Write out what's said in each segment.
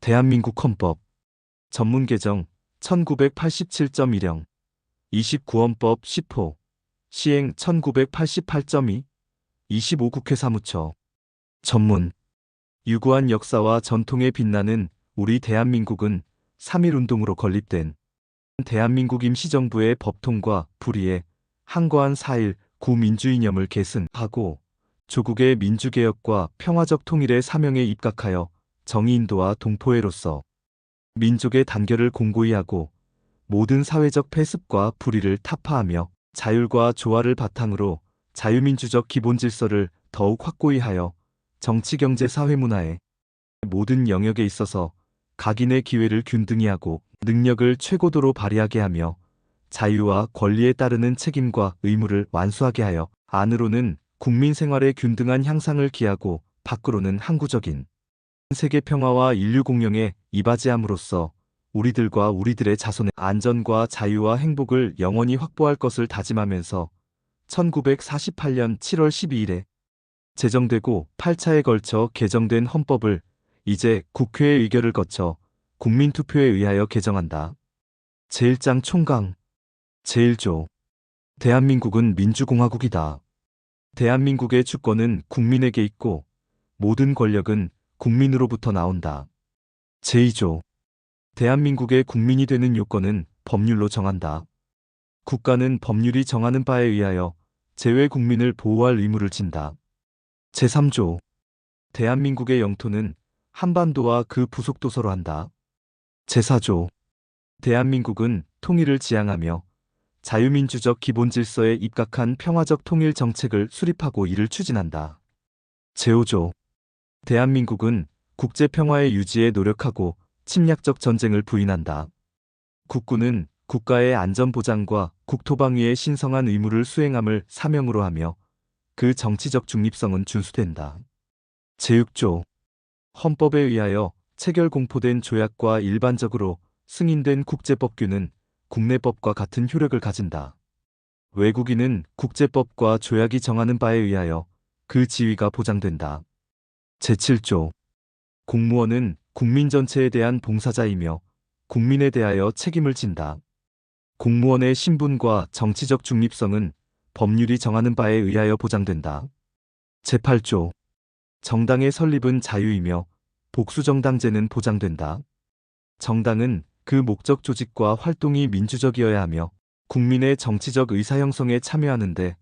대한민국 헌법 전문 개정 1987.1형 29헌법 10호 시행 1988.2 25국회 사무처 전문 유구한 역사와 전통에 빛나는 우리 대한민국은 3.1운동으로 건립된 대한민국 임시정부의 법통과 불의에 항거한 4.1 구민주이념을 계승하고 조국의 민주개혁과 평화적 통일의 사명에 입각하여 정의인도와 동포애로서 민족의 단결을 공고히 하고 모든 사회적 폐습과 불의를 타파하며 자율과 조화를 바탕으로 자유민주적 기본질서를 더욱 확고히 하여 정치, 경제, 사회, 문화의 모든 영역에 있어서 각인의 기회를 균등히 하고 능력을 최고도로 발휘하게 하며 자유와 권리에 따르는 책임과 의무를 완수하게 하여 안으로는 국민 생활의 균등한 향상을 기하고 밖으로는 항구적인 세계 평화와 인류 공영에 이바지함으로써 우리들과 우리들의 자손의 안전과 자유와 행복을 영원히 확보할 것을 다짐하면서 1948년 7월 12일에 제정되고 8차에 걸쳐 개정된 헌법을 이제 국회의 의결을 거쳐 국민투표에 의하여 개정한다. 제1장 총강 제1조 대한민국은 민주공화국이다. 대한민국의 주권은 국민에게 있고 모든 권력은 국민으로부터 나온다. 제2조 대한민국의 국민이 되는 요건은 법률로 정한다. 국가는 법률이 정하는 바에 의하여 제외 국민을 보호할 의무를 진다. 제3조 대한민국의 영토는 한반도와 그 부속도서로 한다. 제4조 대한민국은 통일을 지향하며 자유민주적 기본질서에 입각한 평화적 통일 정책을 수립하고 이를 추진한다. 제5조 대한민국은 국제평화의 유지에 노력하고 침략적 전쟁을 부인한다. 국군은 국가의 안전보장과 국토방위의 신성한 의무를 수행함을 사명으로 하며 그 정치적 중립성은 준수된다. 제6조 헌법에 의하여 체결 공포된 조약과 일반적으로 승인된 국제법규는 국내법과 같은 효력을 가진다. 외국인은 국제법과 조약이 정하는 바에 의하여 그 지위가 보장된다. 제7조 공무원은 국민 전체에 대한 봉사자이며 국민에 대하여 책임을 진다. 공무원의 신분과 정치적 중립성은 법률이 정하는 바에 의하여 보장된다. 제8조 정당의 설립은 자유이며 복수정당제는 보장된다. 정당은 그 목적 조직과 활동이 민주적이어야 하며 국민의 정치적 의사 형성에 참여하는데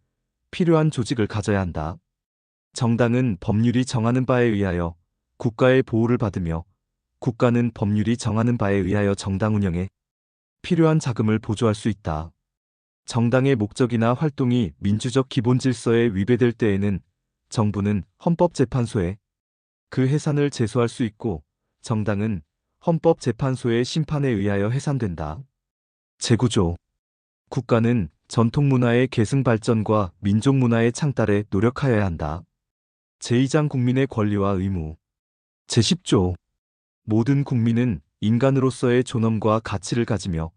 필요한 조직을 가져야 한다. 정당은 법률이 정하는 바에 의하여 국가의 보호를 받으며 국가는 법률이 정하는 바에 의하여 정당 운영에 필요한 자금을 보조할 수 있다. 정당의 목적이나 활동이 민주적 기본질서에 위배될 때에는 정부는 헌법재판소에 그 해산을 제소할 수 있고 정당은 헌법재판소의 심판에 의하여 해산된다. 제9조 국가는 전통문화의 계승 발전과 민족문화의 창달에 노력하여야 한다. 제2장 국민의 권리와 의무 제10조 모든 국민은 인간으로서의 존엄과 가치를 가지며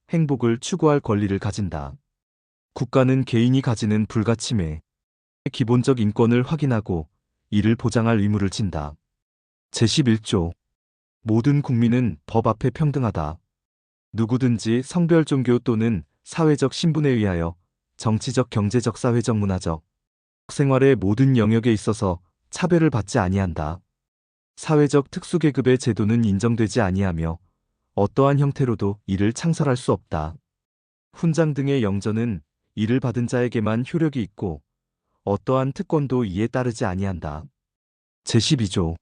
행복을 추구할 권리를 가진다. 국가는 개인이 가지는 불가침의 기본적 인권을 확인하고 이를 보장할 의무를 진다. 제11조 모든 국민은 법 앞에 평등하다. 누구든지 성별, 종교 또는 사회적 신분에 의하여 정치적, 경제적, 사회적, 문화적 생활의 모든 영역에 있어서 차별을 받지 아니한다. 사회적 특수계급의 제도는 인정되지 아니하며 어떠한 형태로도 이를 창설할 수 없다. 훈장 등의 영전은 이를 받은 자에게만 효력이 있고 어떠한 특권도 이에 따르지 아니한다. 제12조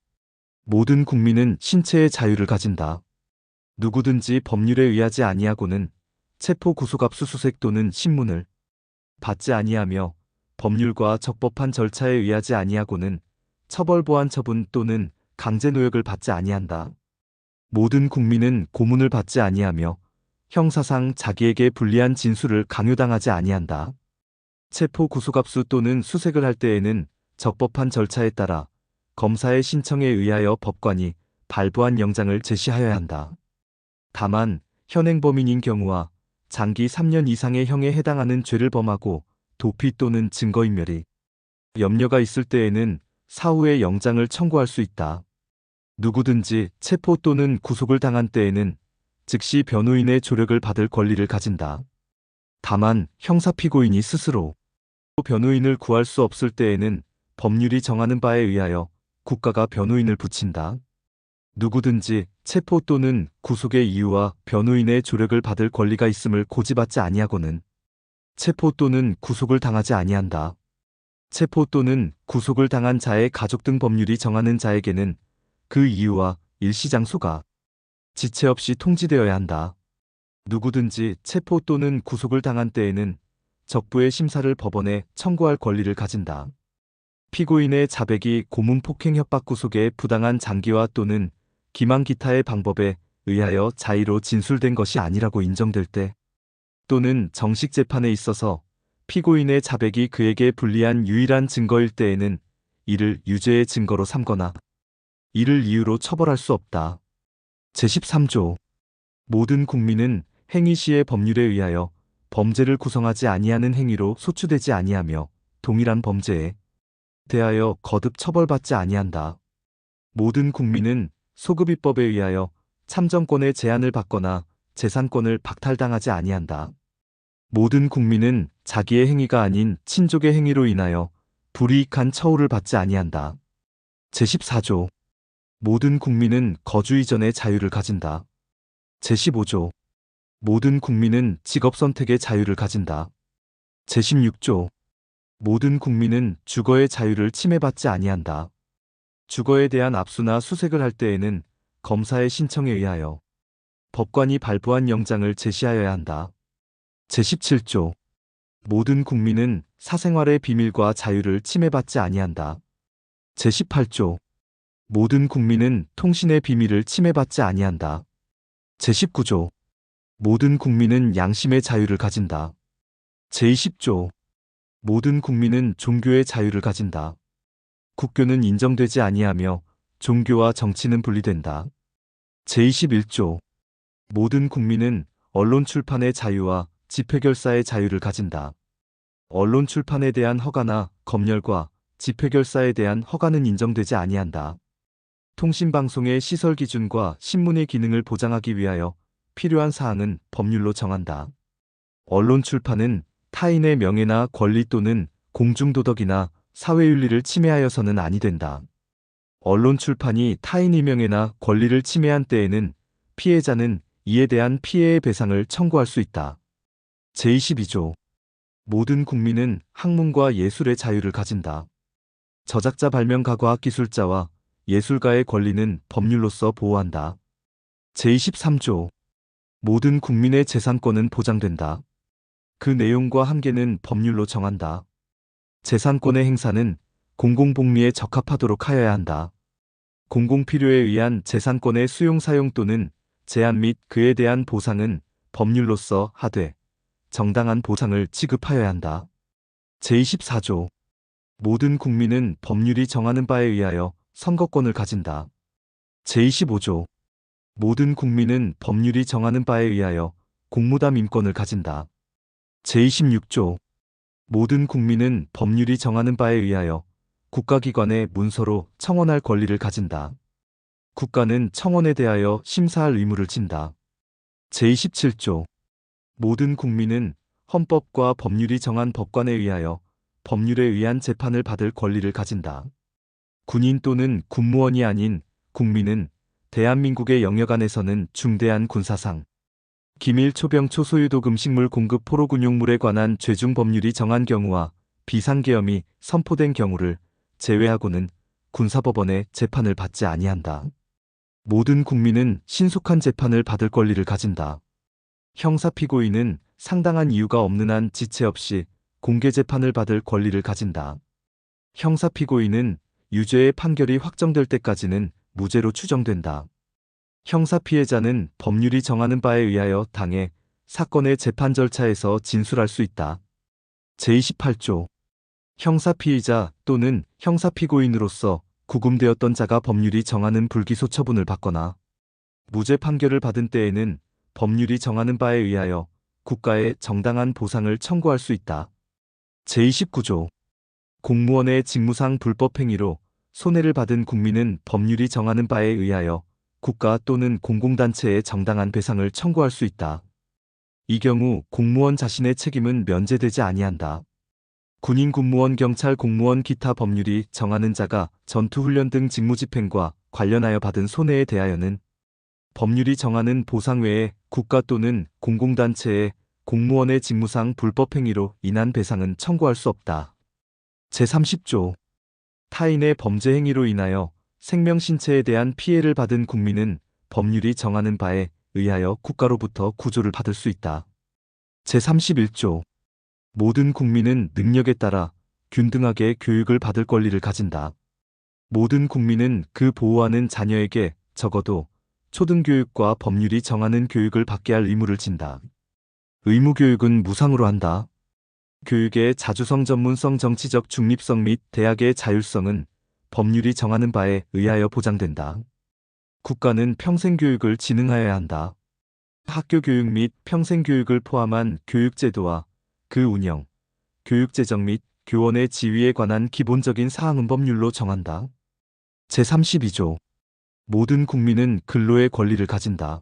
모든 국민은 신체의 자유를 가진다. 누구든지 법률에 의하지 아니하고는 체포, 구속, 압수수색 또는 신문을 받지 아니하며 법률과 적법한 절차에 의하지 아니하고는 처벌, 보안 처분 또는 강제노역을 받지 아니한다. 모든 국민은 고문을 받지 아니하며 형사상 자기에게 불리한 진술을 강요당하지 아니한다. 체포, 구속, 압수 또는 수색을 할 때에는 적법한 절차에 따라 검사의 신청에 의하여 법관이 발부한 영장을 제시하여야 한다. 다만 현행범인인 경우와 장기 3년 이상의 형에 해당하는 죄를 범하고 도피 또는 증거인멸이 염려가 있을 때에는 사후에 영장을 청구할 수 있다. 누구든지 체포 또는 구속을 당한 때에는 즉시 변호인의 조력을 받을 권리를 가진다. 다만 형사 피고인이 스스로 변호인을 구할 수 없을 때에는 법률이 정하는 바에 의하여 국가가 변호인을 붙인다. 누구든지 체포 또는 구속의 이유와 변호인의 조력을 받을 권리가 있음을 고지받지 아니하고는 체포 또는 구속을 당하지 아니한다. 체포 또는 구속을 당한 자의 가족 등 법률이 정하는 자에게는 그 이유와 일시장소가 지체 없이 통지되어야 한다. 누구든지 체포 또는 구속을 당한 때에는 적부의 심사를 법원에 청구할 권리를 가진다. 피고인의 자백이 고문 폭행 협박 구속의 부당한 장기화 또는 기망 기타의 방법에 의하여 자의로 진술된 것이 아니라고 인정될 때 또는 정식 재판에 있어서 피고인의 자백이 그에게 불리한 유일한 증거일 때에는 이를 유죄의 증거로 삼거나 이를 이유로 처벌할 수 없다. 제13조 모든 국민은 행위 시의 법률에 의하여 범죄를 구성하지 아니하는 행위로 소추되지 아니하며 동일한 범죄에 대하여 거듭 처벌받지 아니한다. 모든 국민은 소급입법에 의하여 참정권의 제한을 받거나 재산권을 박탈당하지 아니한다. 모든 국민은 자기의 행위가 아닌 친족의 행위로 인하여 불이익한 처우를 받지 아니한다. 제14조 모든 국민은 거주 이전의 자유를 가진다. 제15조 모든 국민은 직업 선택의 자유를 가진다. 제16조 모든 국민은 주거의 자유를 침해받지 아니한다. 주거에 대한 압수나 수색을 할 때에는 검사의 신청에 의하여 법관이 발부한 영장을 제시하여야 한다. 제17조 모든 국민은 사생활의 비밀과 자유를 침해받지 아니한다. 제18조 모든 국민은 통신의 비밀을 침해받지 아니한다. 제19조 모든 국민은 양심의 자유를 가진다. 제20조 모든 국민은 종교의 자유를 가진다. 국교는 인정되지 아니하며 종교와 정치는 분리된다. 제21조 모든 국민은 언론 출판의 자유와 집회결사의 자유를 가진다. 언론 출판에 대한 허가나 검열과 집회결사에 대한 허가는 인정되지 아니한다. 통신방송의 시설 기준과 신문의 기능을 보장하기 위하여 필요한 사항은 법률로 정한다. 언론 출판은 타인의 명예나 권리 또는 공중도덕이나 사회윤리를 침해하여서는 아니 된다. 언론 출판이 타인의 명예나 권리를 침해한 때에는 피해자는 이에 대한 피해의 배상을 청구할 수 있다. 제22조 모든 국민은 학문과 예술의 자유를 가진다. 저작자 발명가 과학기술자와 예술가의 권리는 법률로서 보호한다. 제23조 모든 국민의 재산권은 보장된다. 그 내용과 한계는 법률로 정한다. 재산권의 행사는 공공복리에 적합하도록 하여야 한다. 공공필요에 의한 재산권의 수용 사용 또는 제한 및 그에 대한 보상은 법률로서 하되 정당한 보상을 지급하여야 한다. 제24조 모든 국민은 법률이 정하는 바에 의하여 선거권을 가진다. 제25조 모든 국민은 법률이 정하는 바에 의하여 공무담 임권을 가진다. 제26조 모든 국민은 법률이 정하는 바에 의하여 국가기관의 문서로 청원할 권리를 가진다. 국가는 청원에 대하여 심사할 의무를 진다. 제27조 모든 국민은 헌법과 법률이 정한 법관에 의하여 법률에 의한 재판을 받을 권리를 가진다. 군인 또는 군무원이 아닌 국민은 대한민국의 영역 안에서는 중대한 군사상, 기밀 초병 초소유독 음식물 공급 포로 군용물에 관한 죄중 법률이 정한 경우와 비상계엄이 선포된 경우를 제외하고는 군사법원의 재판을 받지 아니한다. 모든 국민은 신속한 재판을 받을 권리를 가진다. 형사피고인은 상당한 이유가 없는 한 지체 없이 공개 재판을 받을 권리를 가진다. 형사피고인은 유죄의 판결이 확정될 때까지는 무죄로 추정된다. 형사피해자는 법률이 정하는 바에 의하여 당해 사건의 재판 절차에서 진술할 수 있다. 제28조 형사피의자 또는 형사피고인으로서 구금되었던 자가 법률이 정하는 불기소 처분을 받거나 무죄 판결을 받은 때에는 법률이 정하는 바에 의하여 국가에 정당한 보상을 청구할 수 있다. 제29조 공무원의 직무상 불법 행위로 손해를 받은 국민은 법률이 정하는 바에 의하여 국가 또는 공공단체에 정당한 배상을 청구할 수 있다. 이 경우 공무원 자신의 책임은 면제되지 아니한다. 군인, 군무원, 경찰, 공무원, 기타 법률이 정하는 자가 전투훈련 등 직무집행과 관련하여 받은 손해에 대하여는 법률이 정하는 보상 외에 국가 또는 공공단체에 공무원의 직무상 불법행위로 인한 배상은 청구할 수 없다. 제30조 타인의 범죄 행위로 인하여 생명, 신체에 대한 피해를 받은 국민은 법률이 정하는 바에 의하여 국가로부터 구조를 받을 수 있다. 제31조 모든 국민은 능력에 따라 균등하게 교육을 받을 권리를 가진다. 모든 국민은 그 보호하는 자녀에게 적어도 초등교육과 법률이 정하는 교육을 받게 할 의무를 진다. 의무교육은 무상으로 한다. 교육의 자주성, 전문성, 정치적 중립성 및 대학의 자율성은 법률이 정하는 바에 의하여 보장된다. 국가는 평생교육을 진흥하여야 한다. 학교교육 및 평생교육을 포함한 교육제도와 그 운영, 교육재정 및 교원의 지위에 관한 기본적인 사항은 법률로 정한다. 제32조 모든 국민은 근로의 권리를 가진다.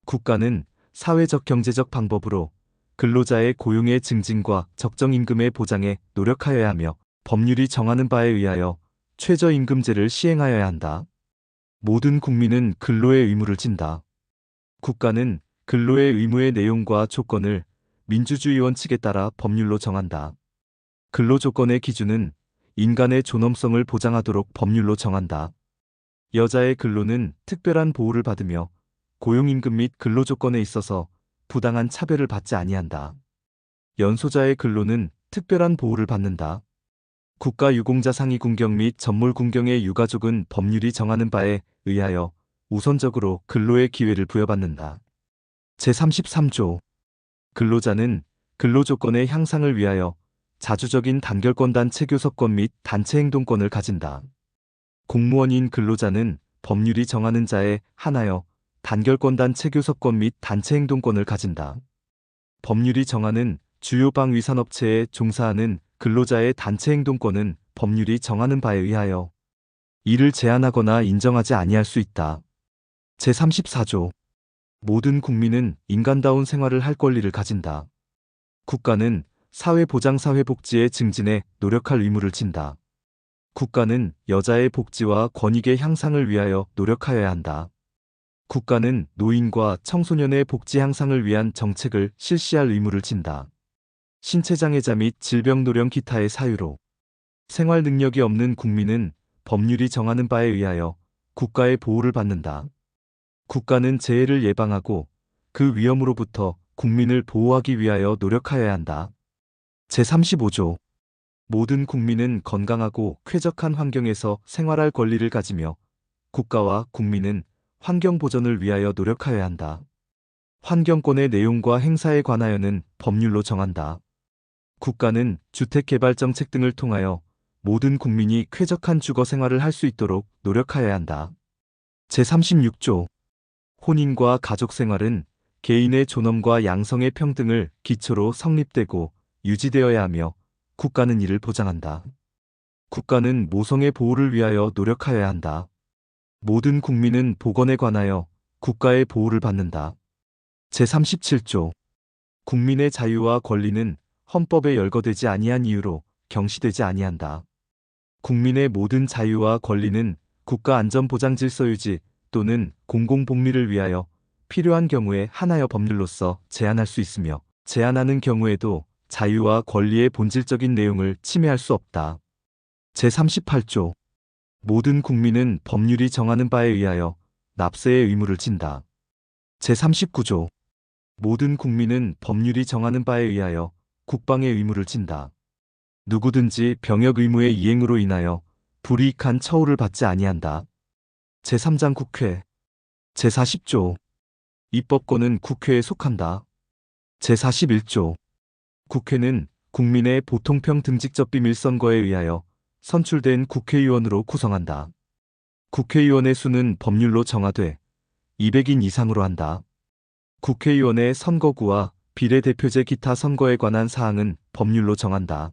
국가는 사회적 경제적 방법으로 근로자의 고용의 증진과 적정 임금의 보장에 노력하여야 하며 법률이 정하는 바에 의하여 최저임금제를 시행하여야 한다. 모든 국민은 근로의 의무를 진다. 국가는 근로의 의무의 내용과 조건을 민주주의 원칙에 따라 법률로 정한다. 근로조건의 기준은 인간의 존엄성을 보장하도록 법률로 정한다. 여자의 근로는 특별한 보호를 받으며 고용임금 및 근로조건에 있어서 부당한 차별을 받지 아니한다. 연소자의 근로는 특별한 보호를 받는다. 국가유공자 상위군경 및 전몰군경의 유가족은 법률이 정하는 바에 의하여 우선적으로 근로의 기회를 부여받는다. 제33조 근로자는 근로조건의 향상을 위하여 자주적인 단결권, 단체 교섭권 및 단체 행동권을 가진다. 공무원인 근로자는 법률이 정하는 자에 한하여 단결권, 단체 교섭권 및 단체 행동권을 가진다. 법률이 정하는 주요 방위산업체에 종사하는 근로자의 단체 행동권은 법률이 정하는 바에 의하여 이를 제한하거나 인정하지 아니할 수 있다. 제34조 모든 국민은 인간다운 생활을 할 권리를 가진다. 국가는 사회보장, 사회복지의 증진에 노력할 의무를 진다. 국가는 여자의 복지와 권익의 향상을 위하여 노력하여야 한다. 국가는 노인과 청소년의 복지 향상을 위한 정책을 실시할 의무를 진다. 신체장애자 및 질병노령 기타의 사유로 생활 능력이 없는 국민은 법률이 정하는 바에 의하여 국가의 보호를 받는다. 국가는 재해를 예방하고 그 위험으로부터 국민을 보호하기 위하여 노력하여야 한다. 제35조 모든 국민은 건강하고 쾌적한 환경에서 생활할 권리를 가지며 국가와 국민은 환경 보전을 위하여 노력하여야 한다. 환경권의 내용과 행사에 관하여는 법률로 정한다. 국가는 주택개발정책 등을 통하여 모든 국민이 쾌적한 주거 생활을 할 수 있도록 노력하여야 한다. 제36조 혼인과 가족생활은 개인의 존엄과 양성의 평등을 기초로 성립되고 유지되어야 하며 국가는 이를 보장한다. 국가는 모성의 보호를 위하여 노력하여야 한다. 모든 국민은 보건에 관하여 국가의 보호를 받는다. 제37조 국민의 자유와 권리는 헌법에 열거되지 아니한 이유로 경시되지 아니한다. 국민의 모든 자유와 권리는 국가 안전보장 질서 유지 또는 공공복리를 위하여 필요한 경우에 한하여 법률로서 제한할 수 있으며 제한하는 경우에도 자유와 권리의 본질적인 내용을 침해할 수 없다. 제38조 모든 국민은 법률이 정하는 바에 의하여 납세의 의무를 진다. 제39조 모든 국민은 법률이 정하는 바에 의하여 국방의 의무를 진다. 누구든지 병역 의무의 이행으로 인하여 불이익한 처우를 받지 아니한다. 제3장 국회 제40조 입법권은 국회에 속한다. 제41조 국회는 국민의 보통평 등직적 비밀선거에 의하여 선출된 국회의원으로 구성한다. 국회의원의 수는 법률로 정하되 200인 이상으로 한다. 국회의원의 선거구와 비례대표제 기타 선거에 관한 사항은 법률로 정한다.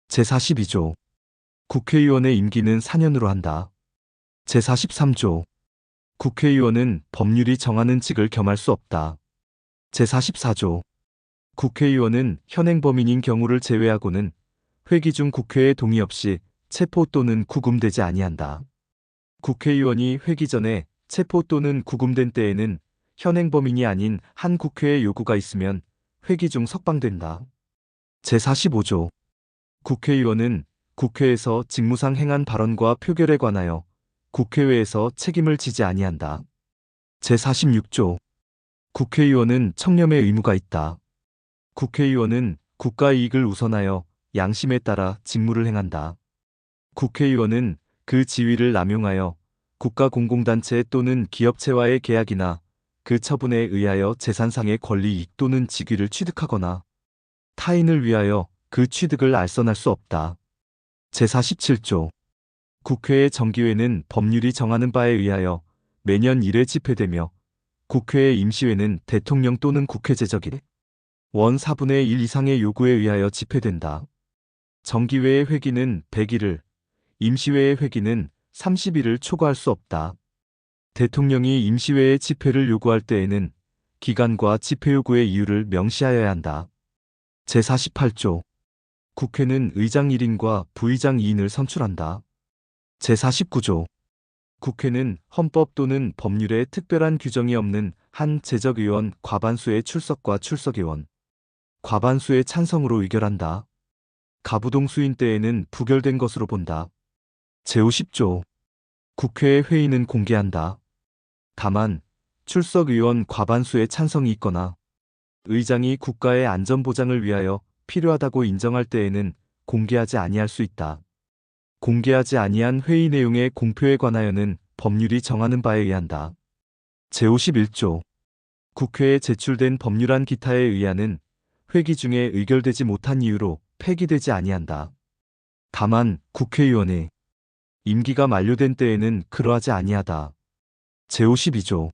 제42조 국회의원의 임기는 4년으로 한다. 제43조. 국회의원은 법률이 정하는 직을 겸할 수 없다. 제44조. 국회의원은 현행범인인 경우를 제외하고는 회기 중 국회의 동의 없이 체포 또는 구금되지 아니한다. 국회의원이 회기 전에 체포 또는 구금된 때에는 현행범인이 아닌 한 국회의 요구가 있으면 회기 중 석방된다. 제45조. 국회의원은 국회에서 직무상 행한 발언과 표결에 관하여 국회외에서 책임을 지지 아니한다. 제46조. 국회의원은 청렴의 의무가 있다. 국회의원은 국가 이익을 우선하여 양심에 따라 직무를 행한다. 국회의원은 그 지위를 남용하여 국가 공공단체 또는 기업체와의 계약이나 그 처분에 의하여 재산상의 권리 이익 또는 직위를 취득하거나 타인을 위하여 그 취득을 알선할 수 없다. 제47조. 국회의 정기회는 법률이 정하는 바에 의하여 매년 1회 집회되며 국회의 임시회는 대통령 또는 국회 제적일 원 4분의 1 이상의 요구에 의하여 집회된다. 정기회의 회기는 100일을, 임시회의 회기는 30일을 초과할 수 없다. 대통령이 임시회의 집회를 요구할 때에는 기간과 집회 요구의 이유를 명시하여야 한다. 제48조. 국회는 의장 1인과 부의장 2인을 선출한다. 제49조. 국회는 헌법 또는 법률에 특별한 규정이 없는 한 재적의원 과반수의 출석과 출석의원, 과반수의 찬성으로 의결한다. 가부동 수인 때에는 부결된 것으로 본다. 제50조. 국회의 회의는 공개한다. 다만 출석의원 과반수의 찬성이 있거나 의장이 국가의 안전보장을 위하여 필요하다고 인정할 때에는 공개하지 아니할 수 있다. 공개하지 아니한 회의 내용의 공표에 관하여는 법률이 정하는 바에 의한다. 제51조. 국회에 제출된 법률안 기타에 의하는 회기 중에 의결되지 못한 이유로 폐기되지 아니한다. 다만 국회의원의 임기가 만료된 때에는 그러하지 아니하다. 제52조.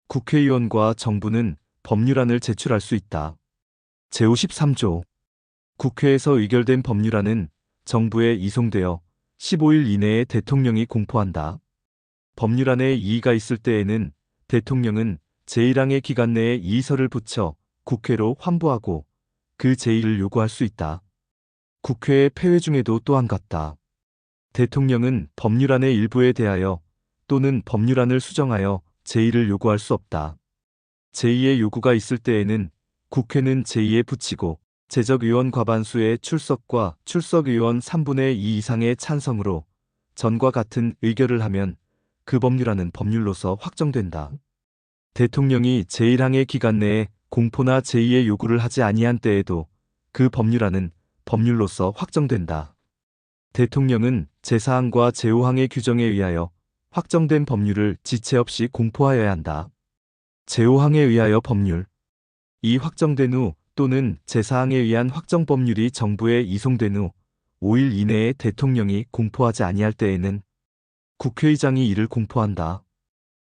국회의원과 정부는 법률안을 제출할 수 있다. 제53조. 국회에서 의결된 법률안은 정부에 이송되어 15일 이내에 대통령이 공포한다. 법률안에 이의가 있을 때에는 대통령은 제1항의 기간 내에 이의서를 붙여 국회로 환부하고 그 제의를 요구할 수 있다. 국회의 폐회 중에도 또한 같다. 대통령은 법률안의 일부에 대하여 또는 법률안을 수정하여 제의를 요구할 수 없다. 제의의 요구가 있을 때에는 국회는 제의에 붙이고 재적의원 과반수의 출석과 출석의원 3분의 2 이상의 찬성으로 전과 같은 의결을 하면 그 법률안은 법률로서 확정된다. 대통령이 제1항의 기간 내에 공포나 제의의 요구를 하지 아니한 때에도 그 법률안은 법률로서 확정된다. 대통령은 제4항과 제5항의 규정에 의하여 확정된 법률을 지체 없이 공포하여야 한다. 제5항에 의하여 법률 이 확정된 후 또는 제4항에 의한 확정 법률이 정부에 이송된 후 5일 이내에 대통령이 공포하지 아니할 때에는 국회의장이 이를 공포한다.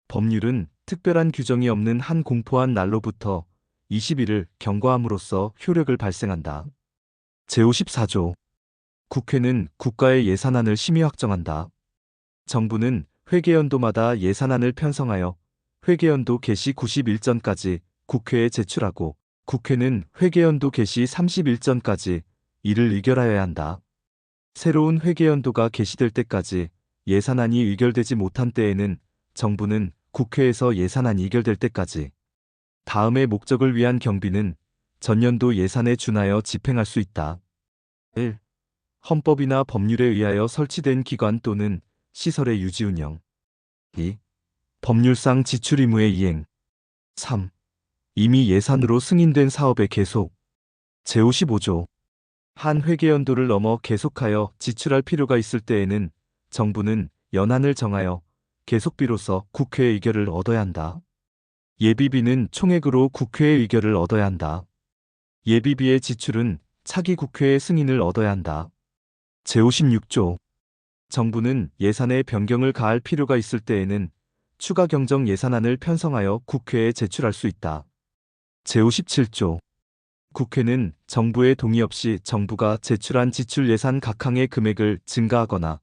법률은 특별한 규정이 없는 한 공포한 날로부터 20일을 경과함으로써 효력을 발생한다. 제54조. 국회는 국가의 예산안을 심의 확정한다. 정부는 회계연도마다 예산안을 편성하여 회계연도 개시 90일 전까지 국회에 제출하고 국회는 회계연도 개시 30일 전까지 이를 의결하여야 한다. 새로운 회계연도가 개시될 때까지 예산안이 의결되지 못한 때에는 정부는 국회에서 예산안이 의결될 때까지 다음의 목적을 위한 경비는 전년도 예산에 준하여 집행할 수 있다. 1. 헌법이나 법률에 의하여 설치된 기관 또는 시설의 유지 운영. 2. 법률상 지출 의무의 이행. 3. 이미 예산으로 승인된 사업의 계속. 제55조. 한 회계연도를 넘어 계속하여 지출할 필요가 있을 때에는 정부는 연한을 정하여 계속비로서 국회의 의결을 얻어야 한다. 예비비는 총액으로 국회의 의결을 얻어야 한다. 예비비의 지출은 차기 국회의 승인을 얻어야 한다. 제56조. 정부는 예산에 변경을 가할 필요가 있을 때에는 추가 경정 예산안을 편성하여 국회에 제출할 수 있다. 제57조. 국회는 정부의 동의 없이 정부가 제출한 지출 예산 각 항의 금액을 증가하거나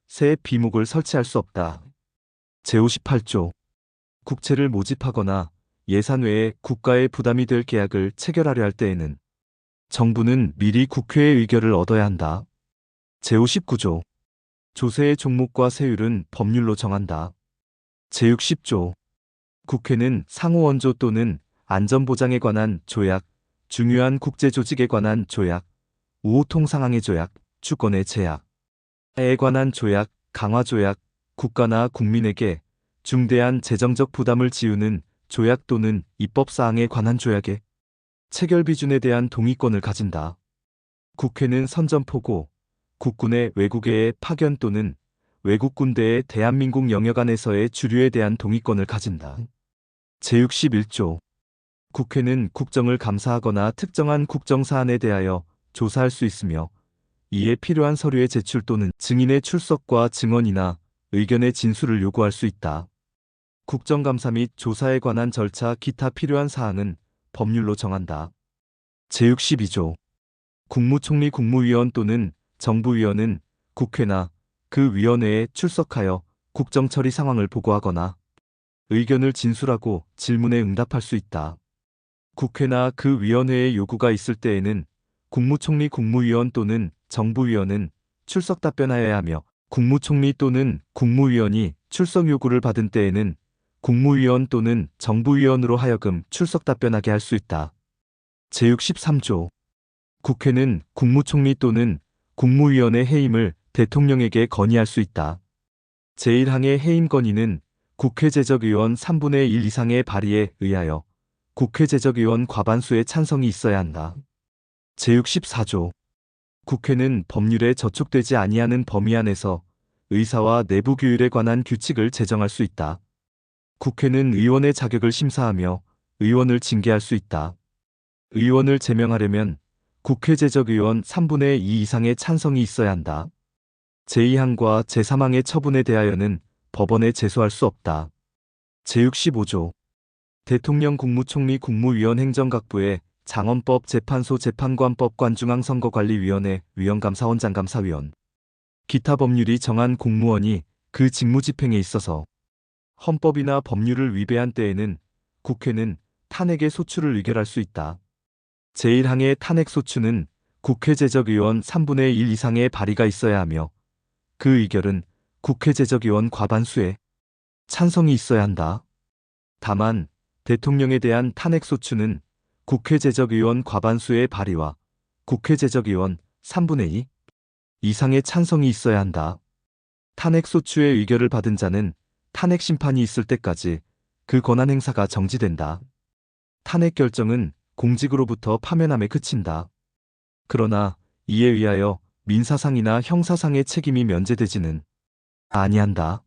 새 비목을 설치할 수 없다. 제58조. 국채를 모집하거나 예산 외에 국가의 부담이 될 계약을 체결하려 할 때에는 정부는 미리 국회의 의결을 얻어야 한다. 제59조. 조세의 종목과 세율은 법률로 정한다. 제60조. 국회는 상호원조 또는 안전보장에 관한 조약, 중요한 국제조직에 관한 조약, 우호통상항해 조약, 주권의 제약에 관한 조약, 강화조약, 국가나 국민에게 중대한 재정적 부담을 지우는 조약 또는 입법사항에 관한 조약의 체결 비준에 대한 동의권을 가진다. 국회는 선전포고, 국군의 외국의 파견 또는 외국 군대의 대한민국 영역 안에서의 주류에 대한 동의권을 가진다. 제61조. 국회는 국정을 감사하거나 특정한 국정사안에 대하여 조사할 수 있으며 이에 필요한 서류의 제출 또는 증인의 출석과 증언이나 의견의 진술을 요구할 수 있다. 국정감사 및 조사에 관한 절차 기타 필요한 사항은 법률로 정한다. 제62조. 국무총리 국무위원 또는 정부위원은 국회나 그 위원회에 출석하여 국정처리 상황을 보고하거나 의견을 진술하고 질문에 응답할 수 있다. 국회나 그 위원회의 요구가 있을 때에는 국무총리 국무위원 또는 정부위원은 출석 답변하여야 하며 국무총리 또는 국무위원이 출석 요구를 받은 때에는 국무위원 또는 정부위원으로 하여금 출석 답변하게 할 수 있다. 제63조. 국회는 국무총리 또는 국무위원의 해임을 대통령에게 건의할 수 있다. 제1항의 해임 건의는 국회재적의원 3분의 1 이상의 발의에 의하여 국회재적의원 과반수의 찬성이 있어야 한다. 제64조. 국회는 법률에 저촉되지 아니하는 범위 안에서 의사와 내부 규율에 관한 규칙을 제정할 수 있다. 국회는 의원의 자격을 심사하며 의원을 징계할 수 있다. 의원을 제명하려면 국회재적의원 3분의 2 이상의 찬성이 있어야 한다. 제2항과 제3항의 처분에 대하여는 법원에 제소할 수 없다. 제65조. 대통령 국무총리 국무위원 행정각부의 장헌법 재판소 재판관법 관중앙선거관리위원회 위원감사원장감사위원 기타 법률이 정한 공무원이 그 직무집행에 있어서 헌법이나 법률을 위배한 때에는 국회는 탄핵의 소추를 의결할 수 있다. 제1항의 탄핵소추는 국회재적의원 3분의 1 이상의 발의가 있어야 하며 그 의결은 국회재적의원 과반수의 찬성이 있어야 한다. 다만 대통령에 대한 탄핵소추는 국회재적의원 과반수의 발의와 국회재적의원 3분의 2 이상의 찬성이 있어야 한다. 탄핵소추의 의결을 받은 자는 탄핵심판이 있을 때까지 그 권한 행사가 정지된다. 탄핵 결정은 공직으로부터 파면함에 그친다. 그러나 이에 의하여 민사상이나 형사상의 책임이 면제되지는 아니한다.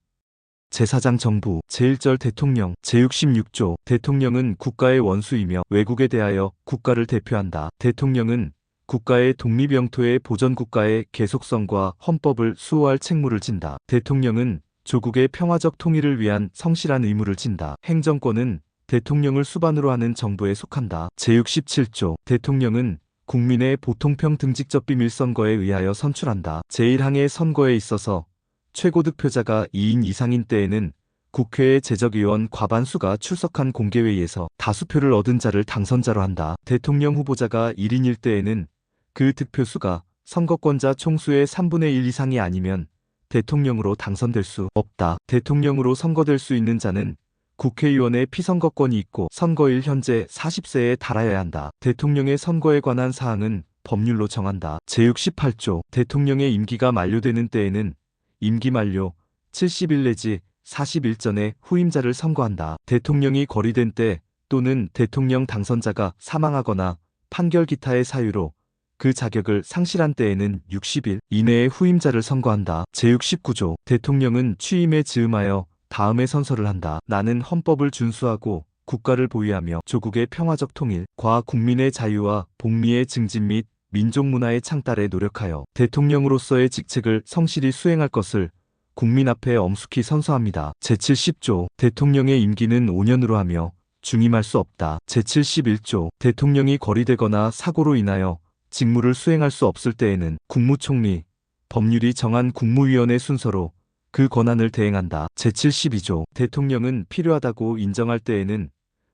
제4장 정부 제1절 대통령 제66조 대통령은 국가의 원수이며 외국에 대하여 국가를 대표한다. 대통령은 국가의 독립 영토의 보전 국가의 계속성과 헌법을 수호할 책무를 진다. 대통령은 조국의 평화적 통일을 위한 성실한 의무를 진다. 행정권은 대통령을 수반으로 하는 정부에 속한다. 제67조 대통령은 국민의 보통평 등직적 비밀선거에 의하여 선출한다. 제1항의 선거에 있어서 최고득표자가 2인 이상인 때에는 국회의 재적의원 과반수가 출석한 공개회의에서 다수표를 얻은 자를 당선자로 한다. 대통령 후보자가 1인일 때에는 그 득표수가 선거권자 총수의 3분의 1 이상이 아니면 대통령으로 당선될 수 없다. 대통령으로 선거될 수 있는 자는 국회의원의 피선거권이 있고 선거일 현재 40세에 달하여야 한다. 대통령의 선거에 관한 사항은 법률로 정한다. 제68조 대통령의 임기가 만료되는 때에는 임기 만료 70일 내지 40일 전에 후임자를 선거한다. 대통령이 거리된 때 또는 대통령 당선자가 사망하거나 판결 기타의 사유로 그 자격을 상실한 때에는 60일 이내에 후임자를 선거한다. 제69조 대통령은 취임에 즈음하여 다음에 선서를 한다. 나는 헌법을 준수하고 국가를 보위하며 조국의 평화적 통일과 국민의 자유와 복리의 증진 및 민족 문화의 창달에 노력하여 대통령으로서의 직책을 성실히 수행할 것을 국민 앞에 엄숙히 선서합니다. 제70조 대통령의 임기는 5년으로 하며 중임할 수 없다. 제71조 대통령이 거리되거나 사고로 인하여 직무를 수행할 수 없을 때에는 국무총리, 법률이 정한 국무위원회 순서로 그 권한을 대행한다. 제72조 대통령은 필요하다고 인정할 때에는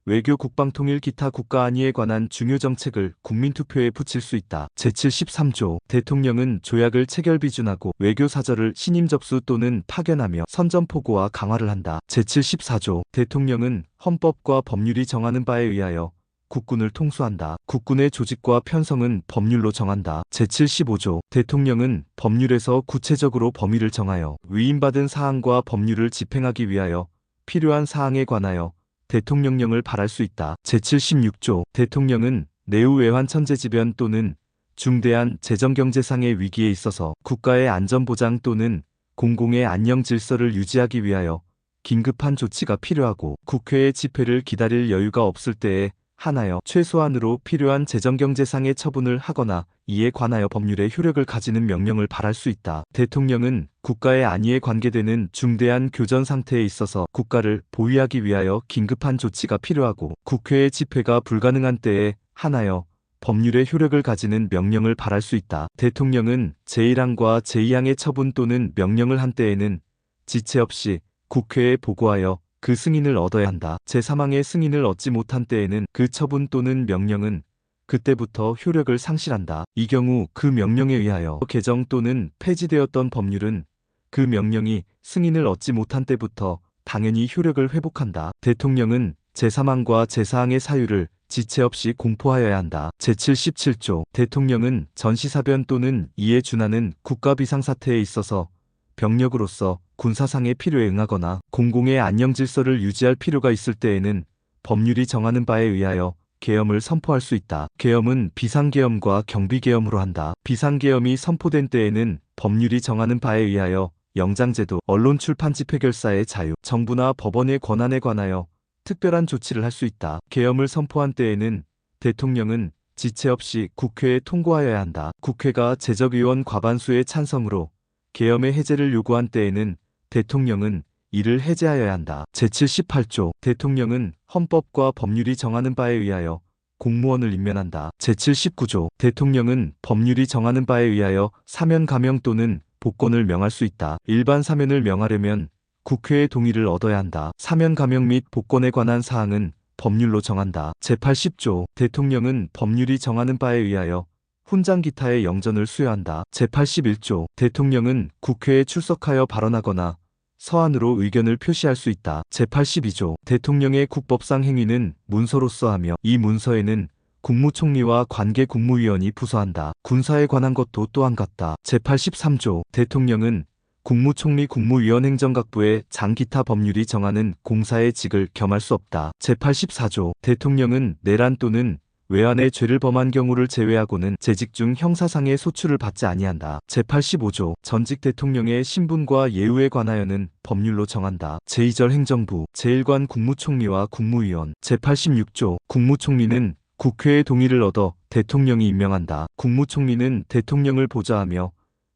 외교 국방통일 기타 국가안위에 관한 중요 정책을 국민투표에 붙일 수 있다. 제73조 대통령은 조약을 체결 비준하고 외교사절을 신임 접수 또는 파견하며 선전포고와 강화를 한다. 제74조 대통령은 헌법과 법률이 정하는 바에 의하여 국군을 통수한다. 국군의 조직과 편성은 법률로 정한다. 제75조 대통령은 법률에서 구체적으로 범위를 정하여 위임받은 사항과 법률을 집행하기 위하여 필요한 사항에 관하여 대통령령을 발할 수 있다. 제76조 대통령은 내후외환 천재지변 또는 중대한 재정경제상의 위기에 있어서 국가의 안전보장 또는 공공의 안녕 질서를 유지하기 위하여 긴급한 조치가 필요하고 국회의 집회를 기다릴 여유가 없을 때에 한하여 최소한으로 필요한 재정경제상의 처분을 하거나 이에 관하여 법률의 효력을 가지는 명령을 발할 수 있다. 대통령은 국가의 안위에 관계되는 중대한 교전 상태에 있어서 국가를 보위하기 위하여 긴급한 조치가 필요하고 국회의 집회가 불가능한 때에 한하여 법률의 효력을 가지는 명령을 발할 수 있다. 대통령은 제1항과 제2항의 처분 또는 명령을 한 때에는 지체 없이 국회에 보고하여 그 승인을 얻어야 한다. 제3항의 승인을 얻지 못한 때에는 그 처분 또는 명령은 그때부터 효력을 상실한다. 이 경우 그 명령에 의하여 개정 또는 폐지되었던 법률은 그 명령이 승인을 얻지 못한 때부터 당연히 효력을 회복한다. 대통령은 제3항과 제4항의 사유를 지체 없이 공포하여야 한다. 제77조 대통령은 전시사변 또는 이에 준하는 국가 비상사태에 있어서 병력으로서 군사상의 필요에 응하거나 공공의 안녕 질서를 유지할 필요가 있을 때에는 법률이 정하는 바에 의하여 계엄을 선포할 수 있다. 계엄은 비상계엄과 경비계엄으로 한다. 비상계엄이 선포된 때에는 법률이 정하는 바에 의하여 영장제도, 언론 출판 집회결사의 자유, 정부나 법원의 권한에 관하여 특별한 조치를 할 수 있다. 계엄을 선포한 때에는 대통령은 지체 없이 국회에 통고하여야 한다. 국회가 제적의원 과반수의 찬성으로 계엄의 해제를 요구한 때에는 대통령은 이를 해제하여야 한다. 제78조 대통령은 헌법과 법률이 정하는 바에 의하여 공무원을 임면한다. 제79조 대통령은 법률이 정하는 바에 의하여 사면 감형 또는 복권을 명할 수 있다. 일반 사면을 명하려면 국회의 동의를 얻어야 한다. 사면 감형 및 복권에 관한 사항은 법률로 정한다. 제80조 대통령은 법률이 정하는 바에 의하여 훈장 기타의 영전을 수여한다. 제81조 대통령은 국회에 출석하여 발언하거나 서한으로 의견을 표시할 수 있다. 제82조 대통령의 국법상 행위는 문서로서 하며 이 문서에는 국무총리와 관계 국무위원이 부서한다. 군사에 관한 것도 또한 같다. 제83조 대통령은 국무총리 국무위원 행정각부의 장 기타 법률이 정하는 공사의 직을 겸할 수 없다. 제84조 대통령은 내란 또는 외환의 죄를 범한 경우를 제외하고는 재직 중 형사상의 소출을 받지 아니한다. 제85조 전직 대통령의 신분과 예우에 관하여는 법률로 정한다. 제2절 행정부, 제1관 국무총리와 국무위원. 제86조 국무총리는 국회의 동의를 얻어 대통령이 임명한다. 국무총리는 대통령을 보좌하며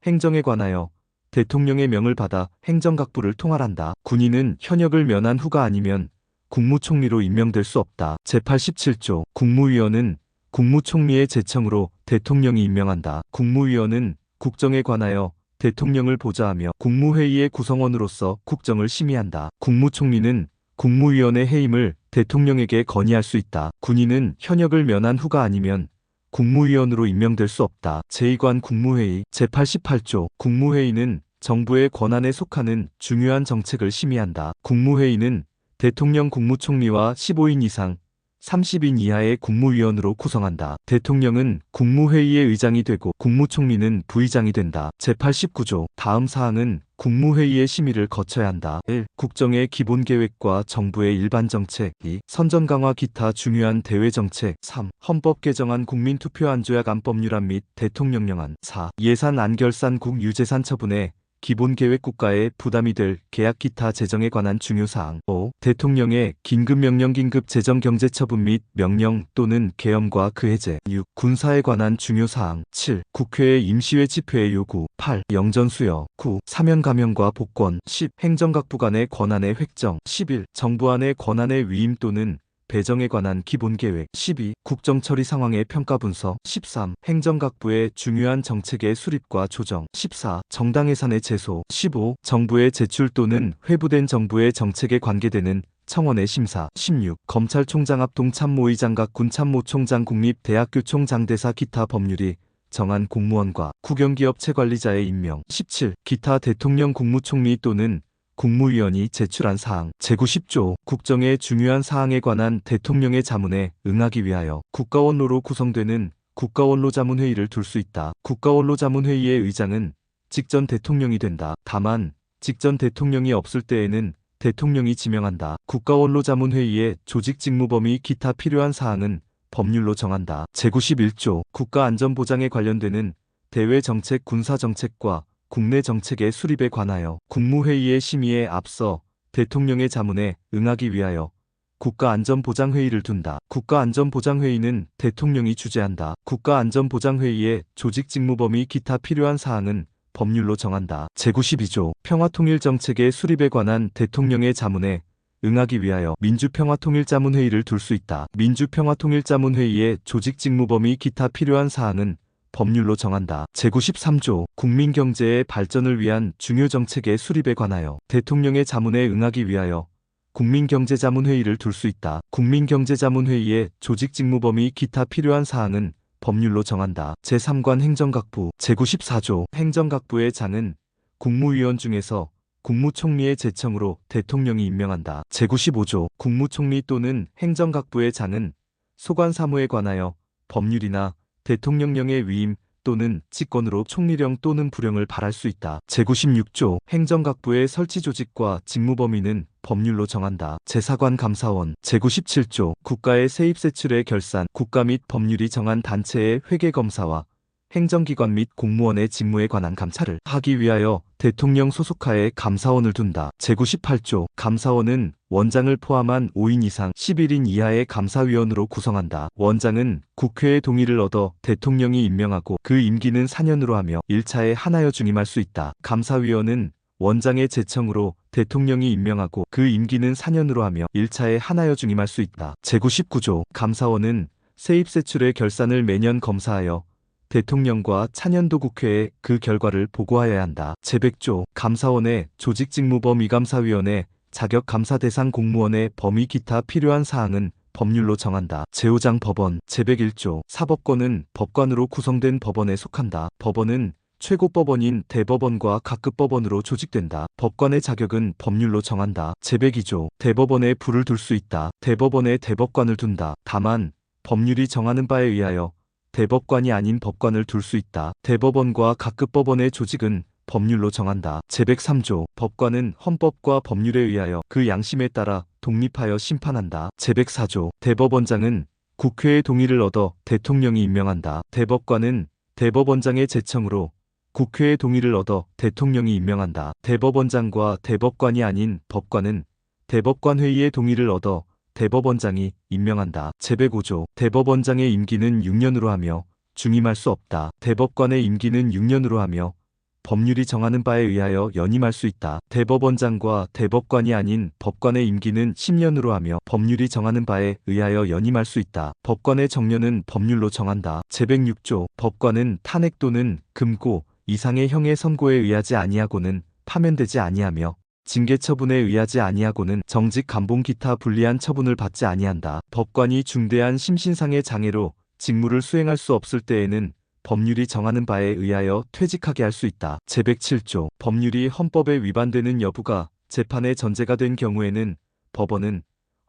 행정에 관하여 대통령의 명을 받아 행정각부를 통할한다. 군인은 현역을 면한 후가 아니면 국무총리로 임명될 수 없다. 제87조 국무위원은 국무총리의 제청으로 대통령이 임명한다. 국무위원은 국정에 관하여 대통령을 보좌하며 국무회의의 구성원으로서 국정을 심의한다. 국무총리는 국무위원의 해임을 대통령에게 건의할 수 있다. 군인은 현역을 면한 후가 아니면 국무위원으로 임명될 수 없다. 제2관 국무회의. 제88조 국무회의는 정부의 권한에 속하는 중요한 정책을 심의한다. 국무회의는 대통령 국무총리와 15인 이상 30인 이하의 국무위원으로 구성한다. 대통령은 국무회의의 의장이 되고 국무총리는 부의장이 된다. 제89조 다음 사항은 국무회의의 심의를 거쳐야 한다. 1. 국정의 기본계획과 정부의 일반정책. 2. 선전 강화 기타 중요한 대외정책. 3. 헌법 개정안 국민투표안 조약 안법률안 및 대통령령안. 4. 예산 안결산 국유재산 처분에 기본계획 국가에 부담이 될 계약 기타 재정에 관한 중요사항. 5. 대통령의 긴급명령 긴급 재정경제처분 및 명령 또는 계엄과 그 해제. 6. 군사에 관한 중요사항. 7. 국회의 임시회 집회의 요구. 8. 영전 수여. 9. 사면 감형과 복권. 10. 행정각부 간의 권한의 획정. 11. 정부 안의 권한의 위임 또는 배정에 관한 기본계획. 12. 국정처리 상황의 평가분석. 13. 행정각부의 중요한 정책의 수립과 조정. 14. 정당 예산의 제소. 15. 정부의 제출 또는 회부된 정부의 정책에 관계되는 청원의 심사. 16. 검찰총장 합동 참모의장각 군참모총장 국립대학교총장 대사 기타 법률이 정한 공무원과 국영기업체 관리자의 임명. 17. 기타 대통령 국무총리 또는 국무위원이 제출한 사항. 제90조 국정의 중요한 사항에 관한 대통령의 자문에 응하기 위하여 국가원로로 구성되는 국가원로자문회의를 둘 수 있다. 국가원로자문회의의 의장은 직전 대통령이 된다. 다만 직전 대통령이 없을 때에는 대통령이 지명한다. 국가원로자문회의의 조직직무범위 기타 필요한 사항은 법률로 정한다. 제91조 국가안전보장에 관련되는 대외정책 군사정책과 국내 정책의 수립에 관하여 국무회의의 심의에 앞서 대통령의 자문에 응하기 위하여 국가안전보장회의를 둔다. 국가안전보장회의는 대통령이 주재한다. 국가안전보장회의의 조직직무범위 기타 필요한 사항은 법률로 정한다. 제92조 평화통일정책의 수립에 관한 대통령의 자문에 응하기 위하여 민주평화통일자문회의를 둘 수 있다. 민주평화통일자문회의의 조직직무범위 기타 필요한 사항은 법률로 정한다. 제93조 국민경제의 발전을 위한 중요 정책의 수립에 관하여 대통령의 자문에 응하기 위하여 국민경제자문회의를 둘 수 있다. 국민경제자문회의의 조직직무범위 기타 필요한 사항은 법률로 정한다. 제3관 행정각부. 제94조 행정각부의 장은 국무위원 중에서 국무총리의 제청으로 대통령이 임명한다. 제95조 국무총리 또는 행정각부의 장은 소관사무에 관하여 법률이나 대통령령의 위임 또는 직권으로 총리령 또는 부령을 발할 수 있다. 제96조 행정각부의 설치 조직과 직무 범위는 법률로 정한다. 제4관 감사원. 제97조 국가의 세입세출의 결산, 국가 및 법률이 정한 단체의 회계검사와 행정기관 및 공무원의 직무에 관한 감사를 하기 위하여 대통령 소속하에 감사원을 둔다. 제98조 감사원은 원장을 포함한 5인 이상 11인 이하의 감사위원으로 구성한다. 원장은 국회의 동의를 얻어 대통령이 임명하고 그 임기는 4년으로 하며 1차에 하나여 중임할 수 있다. 감사위원은 원장의 제청으로 대통령이 임명하고 그 임기는 4년으로 하며 1차에 하나여 중임할 수 있다. 제99조 감사원은 세입세출의 결산을 매년 검사하여 대통령과 차년도 국회에 그 결과를 보고하여야 한다. 제100조 감사원의 조직직무범위감사위원회 자격감사 대상 공무원의 범위 기타 필요한 사항은 법률로 정한다. 제5장 법원. 제101조 사법권은 법관으로 구성된 법원에 속한다. 법원은 최고법원인 대법원과 각급법원으로 조직된다. 법관의 자격은 법률로 정한다. 제102조 대법원에 불을 둘 수 있다. 대법원에 대법관을 둔다. 다만 법률이 정하는 바에 의하여 대법관이 아닌 법관을 둘 수 있다. 대법원과 각급법원의 조직은 법률로 정한다. 제103조 법관은 헌법과 법률에 의하여 그 양심에 따라 독립하여 심판한다. 제104조 대법원장은 국회의 동의를 얻어 대통령이 임명한다. 대법관은 대법원장의 제청으로 국회의 동의를 얻어 대통령이 임명한다. 대법원장과 대법관이 아닌 법관은 대법관 회의의 동의를 얻어 대법원장이 임명한다. 제105조 대법원장의 임기는 6년으로 하며 중임할 수 없다. 대법관의 임기는 6년으로 하며 법률이 정하는 바에 의하여 연임할 수 있다. 대법원장과 대법관이 아닌 법관의 임기는 10년으로 하며 법률이 정하는 바에 의하여 연임할 수 있다. 법관의 정년은 법률로 정한다. 제106조 법관은 탄핵 또는 금고 이상의 형의 선고에 의하지 아니하고는 파면되지 아니하며 징계 처분에 의하지 아니하고는 정직 감봉 기타 불리한 처분을 받지 아니한다. 법관이 중대한 심신상의 장애로 직무를 수행할 수 없을 때에는 법률이 정하는 바에 의하여 퇴직하게 할 수 있다. 제107조 법률이 헌법에 위반되는 여부가 재판의 전제가 된 경우에는 법원은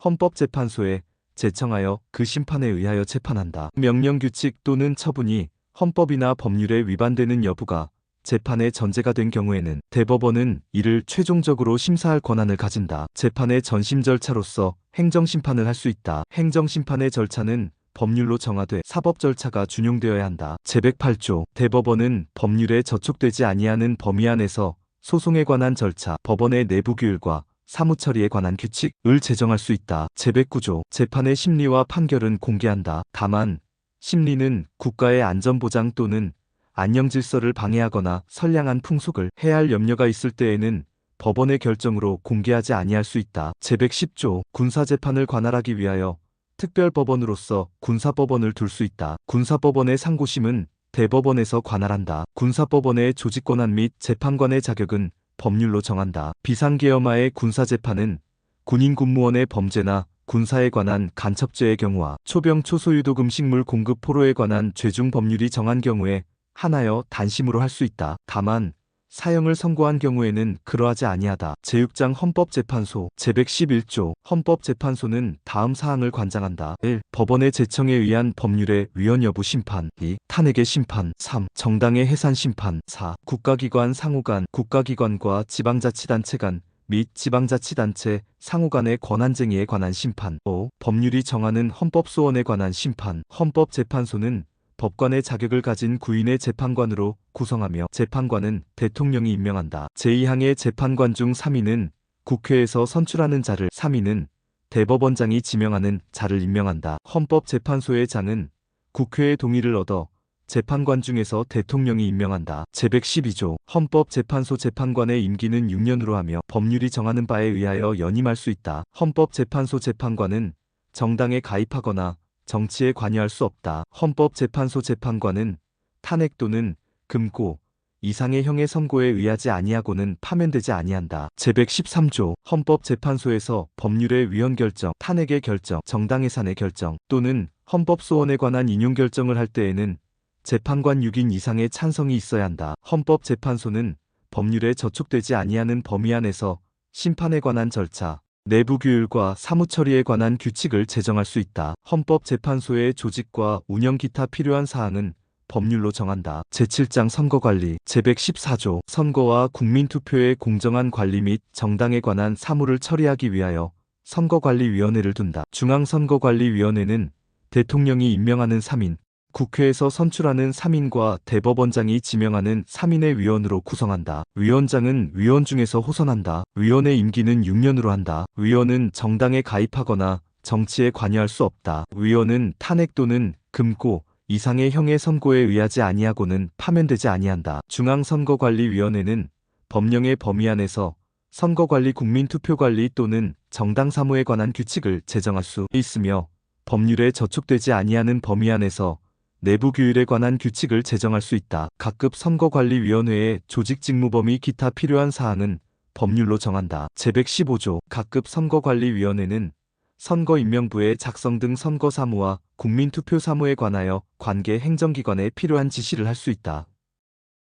헌법재판소에 제청하여 그 심판에 의하여 재판한다. 명령 규칙 또는 처분이 헌법이나 법률에 위반되는 여부가 재판의 전제가 된 경우에는 대법원은 이를 최종적으로 심사할 권한을 가진다. 재판의 전심 절차로서 행정심판을 할 수 있다. 행정심판의 절차는 법률로 정하되 사법 절차가 준용되어야 한다. 제108조 대법원은 법률에 저촉되지 아니하는 범위 안에서 소송에 관한 절차, 법원의 내부 규율과 사무처리에 관한 규칙을 제정할 수 있다. 제109조 재판의 심리와 판결은 공개한다. 다만 심리는 국가의 안전보장 또는 안녕질서를 방해하거나 선량한 풍속을 해할 염려가 있을 때에는 법원의 결정으로 공개하지 아니할 수 있다. 제110조 군사재판을 관할하기 위하여 특별법원으로서 군사법원을 둘 수 있다. 군사법원의 상고심은 대법원에서 관할한다. 군사법원의 조직권한 및 재판관의 자격은 법률로 정한다. 비상계엄하의 군사재판은 군인 군무원의 범죄나 군사에 관한 간첩죄의 경우와 초병 초소유독 음식물 공급 포로에 관한 죄중 법률이 정한 경우에 하나여 단심으로 할 수 있다. 다만 사형을 선고한 경우에는 그러하지 아니하다. 제6장 헌법재판소 제111조 헌법재판소는 다음 사항을 관장한다. 1. 법원의 제청에 의한 법률의 위헌 여부 심판. 2. 탄핵의 심판. 3. 정당의 해산 심판. 4. 국가기관 상호 간, 국가기관과 지방자치단체 간 및 지방자치단체 상호 간의 권한쟁의에 관한 심판. 5. 법률이 정하는 헌법소원에 관한 심판. 헌법재판소는 법관의 자격을 가진 구인의 재판관으로 구성하며 재판관은 대통령이 임명한다. 제2항의 재판관 중 3인은 국회에서 선출하는 자를, 3인은 대법원장이 지명하는 자를 임명한다. 헌법재판소의 장은 국회의 동의를 얻어 재판관 중에서 대통령이 임명한다. 제112조 헌법재판소 재판관의 임기는 6년으로 하며 법률이 정하는 바에 의하여 연임할 수 있다. 헌법재판소 재판관은 정당에 가입하거나 정치에 관여할 수 없다. 헌법재판소 재판관은 탄핵 또는 금고 이상의 형의 선고에 의하지 아니하고는 파면되지 아니한다. 제113조 헌법재판소에서 법률의 위헌 결정, 탄핵의 결정, 정당해산의 결정 또는 헌법소원에 관한 인용 결정을 할 때에는 재판관 6인 이상의 찬성이 있어야 한다. 헌법재판소는 법률에 저촉되지 아니하는 범위 안에서 심판에 관한 절차, 내부 규율과 사무처리에 관한 규칙을 제정할 수 있다. 헌법재판소의 조직과 운영 기타 필요한 사항은 법률로 정한다. 제7장 선거관리 제114조 선거와 국민투표의 공정한 관리 및 정당에 관한 사무를 처리하기 위하여 선거관리위원회를 둔다. 중앙선거관리위원회는 대통령이 임명하는 3인, 국회에서 선출하는 3인과 대법원장이 지명하는 3인의 위원으로 구성한다. 위원장은 위원 중에서 호선한다. 위원의 임기는 6년으로 한다. 위원은 정당에 가입하거나 정치에 관여할 수 없다. 위원은 탄핵 또는 금고 이상의 형의 선고에 의하지 아니하고는 파면되지 아니한다. 중앙선거관리위원회는 법령의 범위 안에서 선거관리 국민투표관리 또는 정당 사무에 관한 규칙을 제정할 수 있으며 법률에 저촉되지 아니하는 범위 안에서 내부 규율에 관한 규칙을 제정할 수 있다. 각급 선거관리위원회의 조직 직무 범위 기타 필요한 사항은 법률로 정한다. 제115조 각급 선거관리위원회는 선거임명부의 작성 등 선거 사무와 국민투표 사무에 관하여 관계 행정기관에 필요한 지시를 할 수 있다.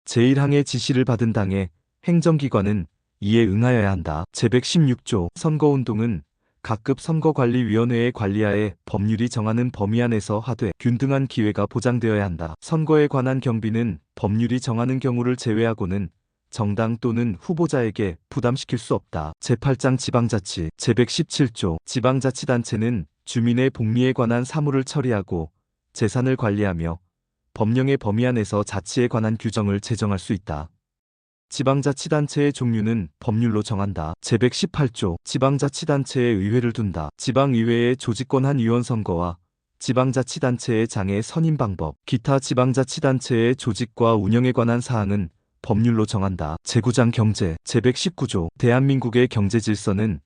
제1항의 지시를 받은 당의 행정기관은 이에 응하여야 한다. 제116조 선거운동은 각급 선거관리위원회의 관리하에 법률이 정하는 범위 안에서 하되 균등한 기회가 보장되어야 한다. 선거에 관한 경비는 법률이 정하는 경우를 제외하고는 정당 또는 후보자에게 부담시킬 수 없다. 제8장 지방자치 제117조 지방자치단체는 주민의 복리에 관한 사무를 처리하고 재산을 관리하며 법령의 범위 안에서 자치에 관한 규정을 제정할 수 있다. 지방자치단체의 종류는 법률로 정한다. 제118조 지방자치단체의 의회를 둔다. 지방의회의 조직권 한 의원 선거와 지방자치단체의 장의 선임 방법, 기타 지방자치단체의 조직과 운영에 관한 사항은 법률로 정한다. 제9장 경제 제119조 대한민국의 경제질서는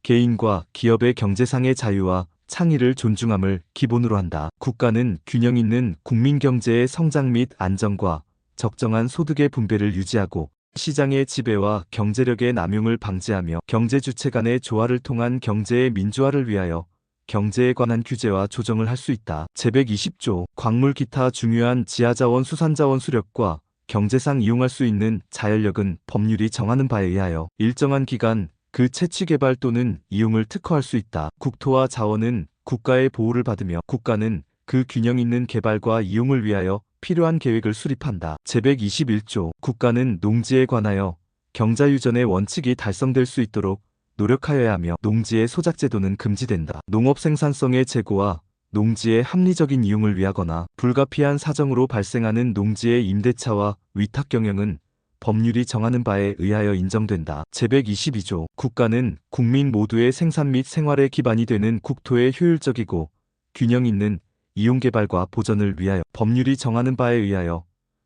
개인과 기업의 경제상의 자유와 창의를 존중함을 기본으로 한다. 국가는 균형 있는 국민경제의 성장 및 안정과 적정한 소득의 분배를 유지하고 시장의 지배와 경제력의 남용을 방지하며 경제 주체 간의 조화를 통한 경제의 민주화를 위하여 경제에 관한 규제와 조정을 할 수 있다. 제120조 광물 기타 중요한 지하자원 수산자원 수력과 경제상 이용할 수 있는 자연력은 법률이 정하는 바에 의하여 일정한 기간 그 채취 개발 또는 이용을 특허할 수 있다. 국토와 자원은 국가의 보호를 받으며 국가는 그 균형 있는 개발과 이용을 위하여 필요한 계획을 수립한다. 제121조 국가는 농지에 관하여 경자유전의 원칙이 달성될 수 있도록 노력하여야 하며 농지의 소작제도는 금지된다. 농업 생산성의 제고와 농지의 합리적인 이용을 위하거나 불가피한 사정으로 발생하는 농지의 임대차와 위탁 경영은 법률이 정하는 바에 의하여 인정된다. 제122조 국가는 국민 모두의 생산 및 생활의 기반이 되는 국토의 효율적이고 균형 있는 이용개발과 보전을 위하여 법률이 정하는 바에 의하여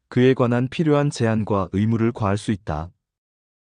그에 관한 필요한 제한과 의무를 과할 수 있다.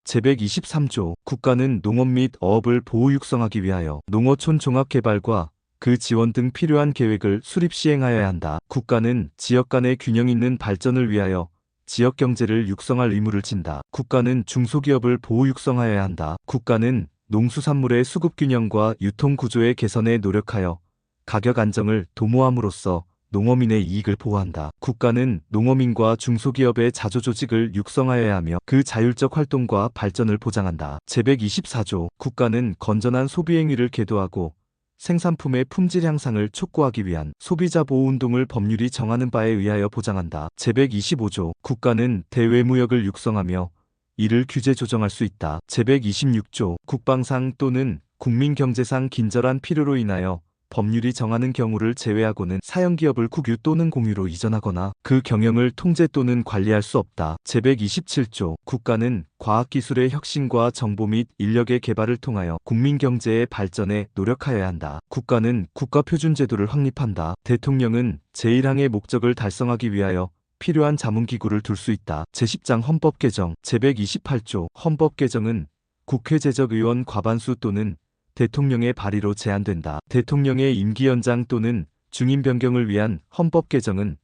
제123조 국가는 농업 및 어업을 보호 육성하기 위하여 농어촌 종합개발과 그 지원 등 필요한 계획을 수립 시행하여야 한다. 국가는 지역 간의 균형 있는 발전을 위하여 지역 경제를 육성할 의무를 진다. 국가는 중소기업을 보호 육성하여야 한다. 국가는 농수산물의 수급 균형과 유통 구조의 개선에 노력하여 가격 안정을 도모함으로써 농어민의 이익을 보호한다. 국가는 농어민과 중소기업의 자조조직을 육성하여야 하며 그 자율적 활동과 발전을 보장한다. 제124조 국가는 건전한 소비 행위를 계도하고 생산품의 품질 향상을 촉구하기 위한 소비자 보호 운동을 법률이 정하는 바에 의하여 보장한다. 제125조 국가는 대외무역을 육성하며 이를 규제 조정할 수 있다. 제126조 국방상 또는 국민경제상 긴절한 필요로 인하여 법률이 정하는 경우를 제외하고는 사형기업을 국유 또는 공유로 이전하거나 그 경영을 통제 또는 관리할 수 없다. 제127조 국가는 과학기술의 혁신과 정보 및 인력의 개발을 통하여 국민경제의 발전에 노력하여야 한다. 국가는 국가표준제도를 확립한다. 대통령은 제1항의 목적을 달성하기 위하여 필요한 자문기구를 둘 수 있다. 제10장 헌법 개정 제128조 헌법 개정은 국회 제적의원 과반수 또는 대통령의 발의로 제한된다. 대통령의 임기 연장 또는 중임 변경을 위한 헌법 개정은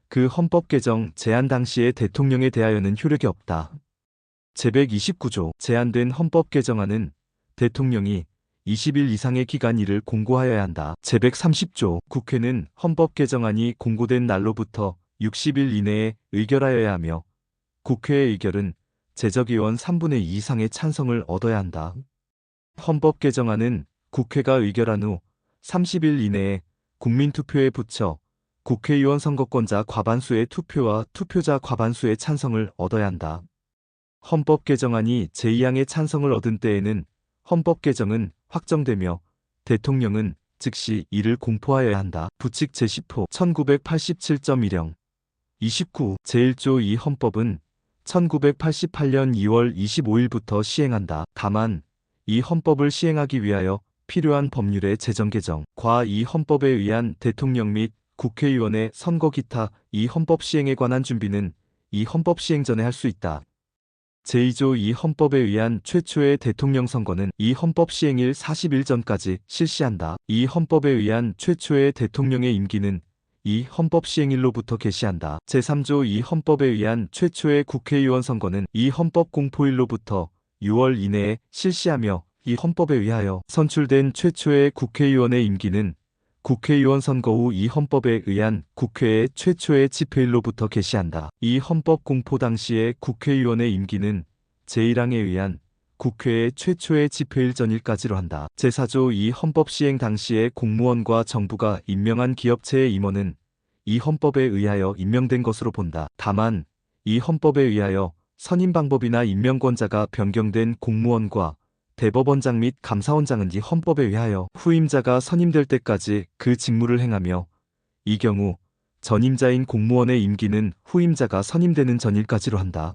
그 헌법 개정 제한 당시의 대통령에 대하여는 효력이 없다. 제129조 제한된 헌법 개정안은 대통령이 20일 이상의 기간 이를 공고하여야 한다. 제130조 국회는 헌법 개정안이 공고된 날로부터 60일 이내에 의결하여야 하며 국회의 의결은 제적의원 3분의 2 이상의 찬성을 얻어야 한다. 헌법 개정안은 국회가 의결한 후 30일 이내에 국민투표에 붙여 국회의원 선거권자 과반수의 투표와 투표자 과반수의 찬성을 얻어야 한다. 헌법 개정안이 제2항의 찬성을 얻은 때에는 헌법 개정은 확정되며 대통령은 즉시 이를 공포하여야 한다. 부칙 제10호 1987.1령 29 제1조 이 헌법은 1988년 2월 25일부터 시행한다. 다만 이 헌법을 시행하기 위하여 필요한 법률의 제정 개정, 과 이 헌법에 의한 대통령 및 국회의원의 선거 기타 이 헌법 시행에 관한 준비는 이 헌법 시행 전에 할 수 있다. 제2조 이 헌법에 의한 최초의 대통령 선거는 이 헌법 시행일 40일 전까지 실시한다. 이 헌법에 의한 최초의 대통령의 임기는 이 헌법 시행일로부터 개시한다. 제3조 이 헌법에 의한 최초의 국회의원 선거는 이 헌법 공포일로부터 6월 이내에 실시하며 이 헌법에 의하여 선출된 최초의 국회의원의 임기는 국회의원 선거 후 이 헌법에 의한 국회의 최초의 집회일로부터 개시한다. 이 헌법 공포 당시의 국회의원의 임기는 제1항에 의한 국회의 최초의 집회일 전일까지로 한다. 제4조 이 헌법 시행 당시의 공무원과 정부가 임명한 기업체의 임원은 이 헌법에 의하여 임명된 것으로 본다. 다만 이 헌법에 의하여 선임 방법이나 임명권자가 변경된 공무원과 대법원장 및 감사원장은 이 헌법에 의하여 후임자가 선임될 때까지 그 직무를 행하며 이 경우 전임자인 공무원의 임기는 후임자가 선임되는 전일까지로 한다.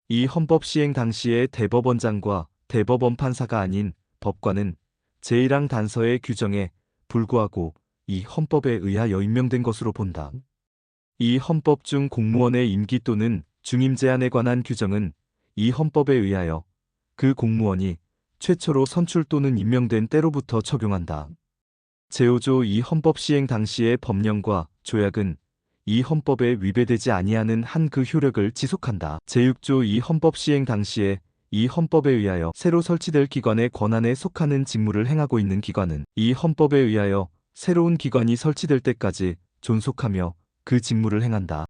이 헌법 시행 당시의 대법원장과 대법원 판사가 아닌 법관은 제1항 단서의 규정에 불구하고 이 헌법에 의하여 임명된 것으로 본다. 이 헌법 중 공무원의 임기 또는 중임 제한에 관한 규정은 이 헌법에 의하여 그 공무원이 최초로 선출 또는 임명된 때로부터 적용한다. 제5조 이 헌법 시행 당시의 법령과 조약은 이 헌법에 위배되지 아니하는 한 그 효력을 지속한다. 제6조 이 헌법 시행 당시에 이 헌법에 의하여 새로 설치될 기관의 권한에 속하는 직무를 행하고 있는 기관은 이 헌법에 의하여 새로운 기관이 설치될 때까지 존속하며 그 직무를 행한다.